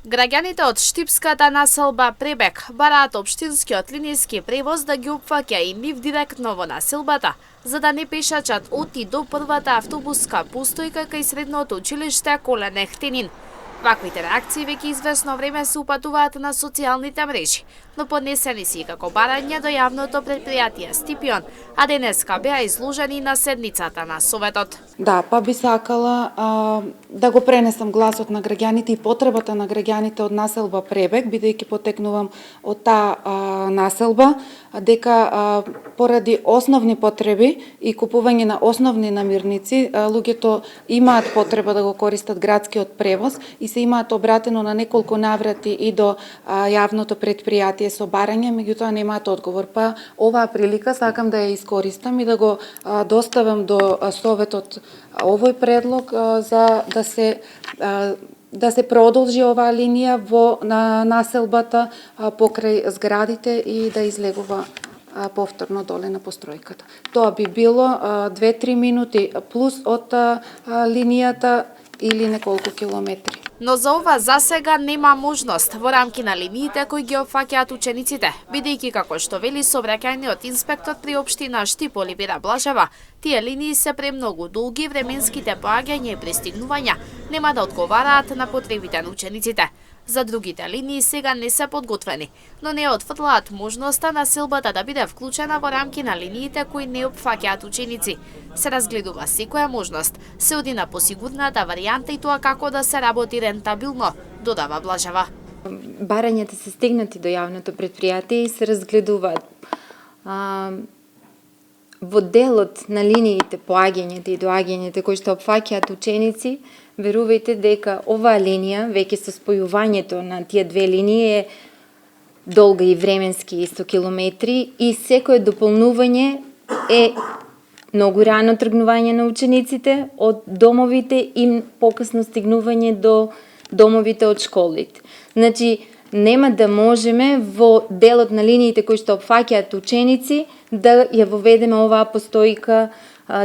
Граѓаните од штипската населба Пребек бараат општинскиот линиски превоз да ги опфаќа и нив директно во населбата, за да не пешачат од и до првата автобуска постојка кај средното училиште Колен Ехтинин. Ваквите реакции веќе извесно време се упатуваат на социјалните мрежи, но поднесени си како барање до јавното предпријатие Стипион, а денеска беа изложени на седницата на Советот. Да, па би сакала да го пренесам гласот на граѓаните и потребата на граѓаните од населба Пребек, бидејќи потекнувам од таа населба, дека поради основни потреби и купување на основни намирници, луѓето имаат потреба да го користат градскиот превоз и се имаат обратено на неколку наврати и до јавното предпријатие со барање, меѓутоа немаат одговор. Па оваа прилика сакам да ја искористам и да го доставам до Советот овој предлог за да се продолжи оваа линија во населбата покрај зградите и да излегува повторно доле на постројката. Тоа би било 2-3 минути плюс од линијата или неколку километри. Но за ова засега нема можност во рамки на линиите кои ги опфаќаат учениците, бидејќи како што вели сообраќајниот инспектор при општина Штип Оливера Блажева, тие линии се премногу долги, временските поаѓања и пристигнувања нема да одговараат на потребите на учениците. За другите линии сега не се подготвени, но не отфрлаат можноста населбата да биде вклучена во рамки на линиите кои не опфаќаат ученици. Се разгледува секоја можност, се оди на посигурната варијанта и тоа како да се работи рентабилно, додава Блажева. Барањата се стигнати до јавното предпријатие и се разгледуваат. Во делот на линиите поаѓањата и доаѓањата кои што опфаќаат ученици, верувајте дека оваа линија, веќе со спојувањето на тие две линии е долга и временски 100 километри и секое дополнување е многу рано тргнување на учениците од домовите и покасно стигнување до домовите од школите. Значи, нема да можеме во делот на линиите кои што опфаќаат ученици да ја воведеме оваа постојка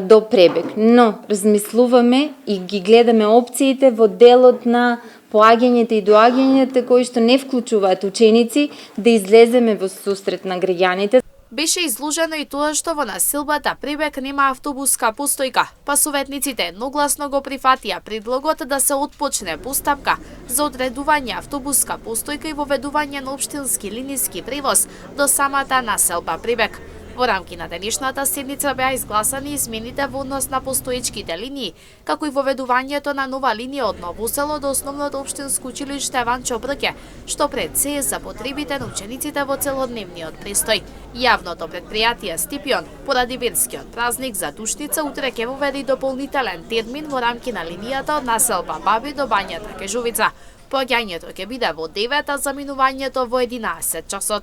до Пребек. Но размислуваме и ги гледаме опциите во делот на поаѓањата и доаѓањата кои што не вклучуваат ученици да излеземе во сусрет на граѓаните. Беше изложено и тоа што во населбата Пребек нема автобуска постојка, па советниците едногласно го прифатија предлогот да се отпочне постапка за одредување автобуска постојка и воведување на општински линиски превоз до самата населба Пребек. Во рамки на денешната седница беа изгласани измените во однос на постоечките линии, како и воведувањето на нова линија од Ново село до основното општинско училиште Ванчо Брке, што пред се е за потребите на учениците во целодневниот престој. Јавното предпријатие Стипион, поради верскиот празник за Душница, утре ќе воведе дополнителен термин во рамки на линијата од населба Баби до Бањата Кежувица. Поаѓањето ќе биде во 9, а заминувањето во 11 часот.